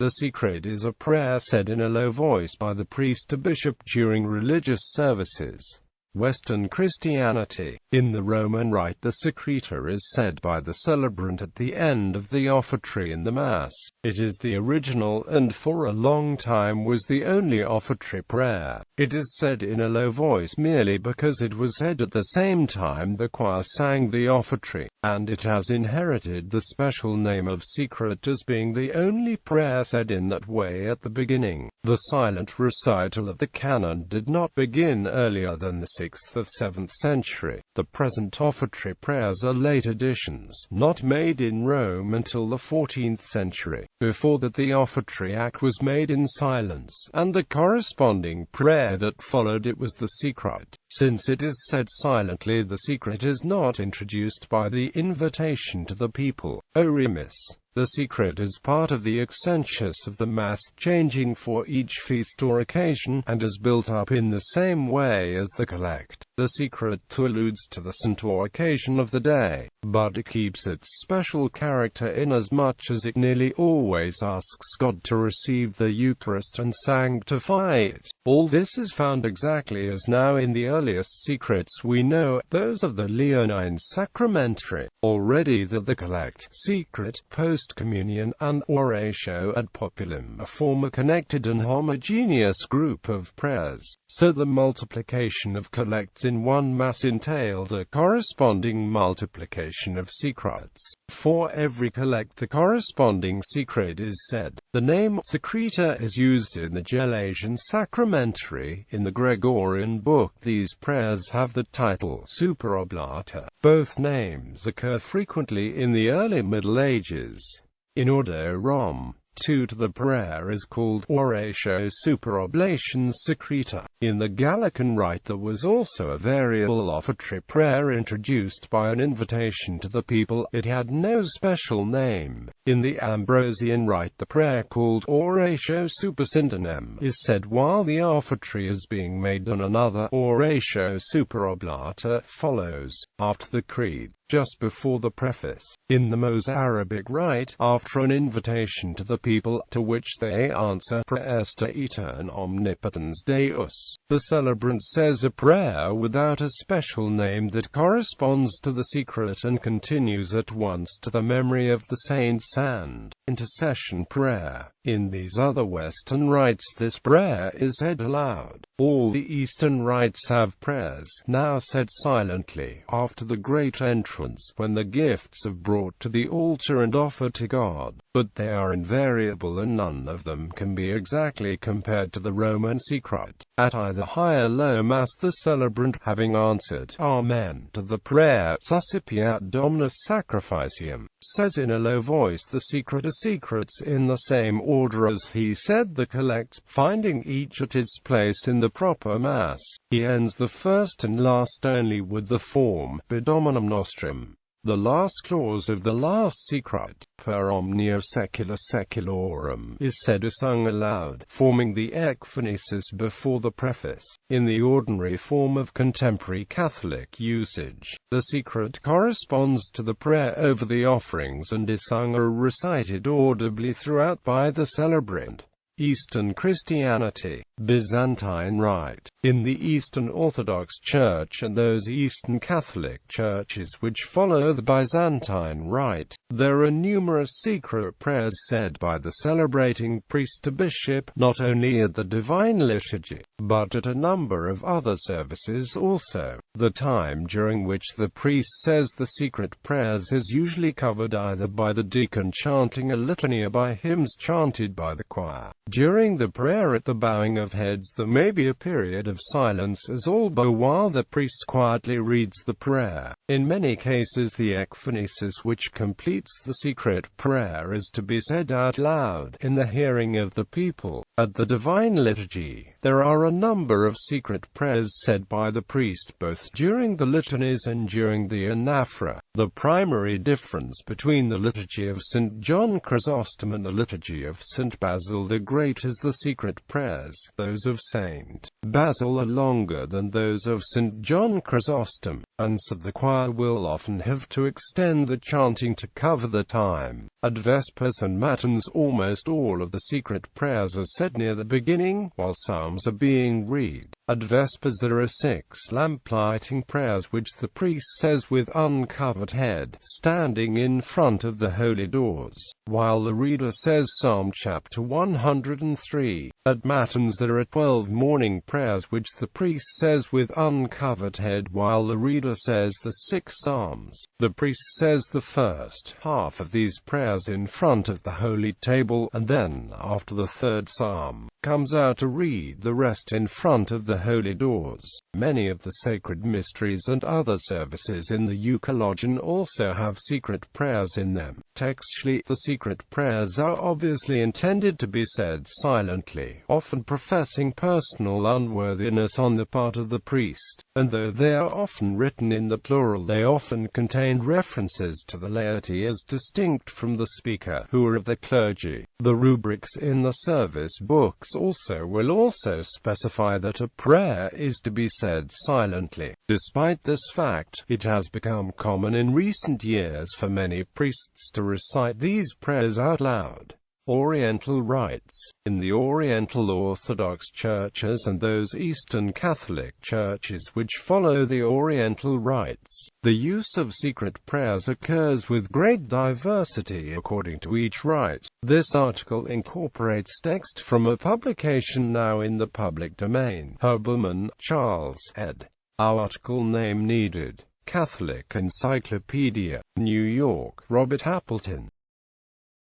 The secret is a prayer said in a low voice by the priest to bishop during religious services. Western Christianity. In the Roman Rite, the secretor is said by the celebrant at the end of the offertory in the Mass. It is the original and for a long time was the only offertory prayer. It is said in a low voice merely because it was said at the same time the choir sang the offertory, and it has inherited the special name of secret as being the only prayer said in that way at the beginning. The silent recital of the canon did not begin earlier than the 6th or 7th century. The present offertory prayers are late additions, not made in Rome until the 14th century. Before that, the offertory act was made in silence, and the corresponding prayer that followed it was the secret. Since it is said silently, the secret is not introduced by the invitation to the people. Oremus. The secret is part of the excensus of the Mass, changing for each feast or occasion, and is built up in the same way as the collect. The secret alludes to the saint or occasion of the day, but it keeps its special character inasmuch as it nearly always asks God to receive the Eucharist and sanctify it. All this is found exactly as now in the earliest secrets we know, those of the Leonine Sacramentary. Already the collect, secret, post-communion, and oratio ad populum form a connected and homogeneous group of prayers, so the multiplication of collects in one Mass entailed a corresponding multiplication of secrets. For every collect the corresponding secret is said. The name secretor is used in the Gelasian Sacramentary. In the Gregorian book these prayers have the title Superoblata. Both names occur frequently in the early Middle Ages. In Ordo Rom. 2 to the prayer is called Oratio Superoblations Secreta. In the Gallican Rite there was also a variable offertory prayer introduced by an invitation to the people. It had no special name. In the Ambrosian Rite the prayer called Oratio Supersintinem is said while the offertory is being made, and another Oratio Superoblata follows, after the Creed, just before the preface. In the Mozarabic Rite, after an invitation to the people, to which they answer Praesta Etern Omnipotens Deus, the celebrant says a prayer without a special name that corresponds to the secret and continues at once to the memory of the saints and intercession prayer. In these other Western rites this prayer is said aloud. All the Eastern rites have prayers, now said silently, after the great entrance, when the gifts are brought to the altar and offered to God, but they are invariable and none of them can be exactly compared to the Roman secret. At either high or low Mass the celebrant, having answered Amen to the prayer Suscipiat Dominus Sacrificium, says in a low voice the secrets in the same order as he said the collect, finding each at its place in the proper Mass. He ends the first and last only with the form Bedominum Nostrum. The last clause of the last secret, per omnia secula seculorum, is said or sung aloud, forming the ekphonesis before the preface. In the ordinary form of contemporary Catholic usage, the secret corresponds to the prayer over the offerings and is sung or recited audibly throughout by the celebrant. Eastern Christianity. Byzantine Rite. In the Eastern Orthodox Church and those Eastern Catholic churches which follow the Byzantine Rite, there are numerous secret prayers said by the celebrating priest to bishop, not only at the Divine Liturgy, but at a number of other services also. The time during which the priest says the secret prayers is usually covered either by the deacon chanting a litany or by hymns chanted by the choir. During the prayer at the bowing of heads there may be a period of silence as all bow while the priest quietly reads the prayer. In many cases the ekphonesis which completes the secret prayer is to be said out loud, in the hearing of the people. At the Divine Liturgy, there are a number of secret prayers said by the priest both during the litanies and during the anaphora. The primary difference between the liturgy of St. John Chrysostom and the liturgy of St. Basil the Great is the secret prayers. Those of St. Basil are longer than those of St. John Chrysostom, and so the choir will often have to extend the chanting to cover the time. At Vespers and Matins almost all of the secret prayers are said near the beginning, while psalms are being read. At Vespers there are 6 lamplighting prayers which the priest says with uncovered head, standing in front of the holy doors, while the reader says Psalm chapter 103. At Matins there are 12 morning prayers which the priest says with uncovered head while the reader says the 6 psalms. The priest says the first half of these prayers in front of the holy table, and then, after the 3rd psalm, comes out to read the rest in front of the holy doors. Many of the sacred mysteries and other services in the Euchologion also have secret prayers in them. Textually, the secret prayers are obviously intended to be said silently, often professing personal unworthiness on the part of the priest, and though they are often written in the plural, they often contain references to the laity as distinct from the speaker, who are of the clergy. The rubrics in the service books will specify that a prayer is to be said silently. Despite this fact, it has become common in recent years for many priests to recite these prayers out loud. Oriental rites. In the Oriental Orthodox churches and those Eastern Catholic churches which follow the Oriental rites, the use of secret prayers occurs with great diversity according to each rite. This article incorporates text from a publication now in the public domain. Herbermann, Charles, ed. Our article name needed. Catholic Encyclopedia. New York, Robert Appleton.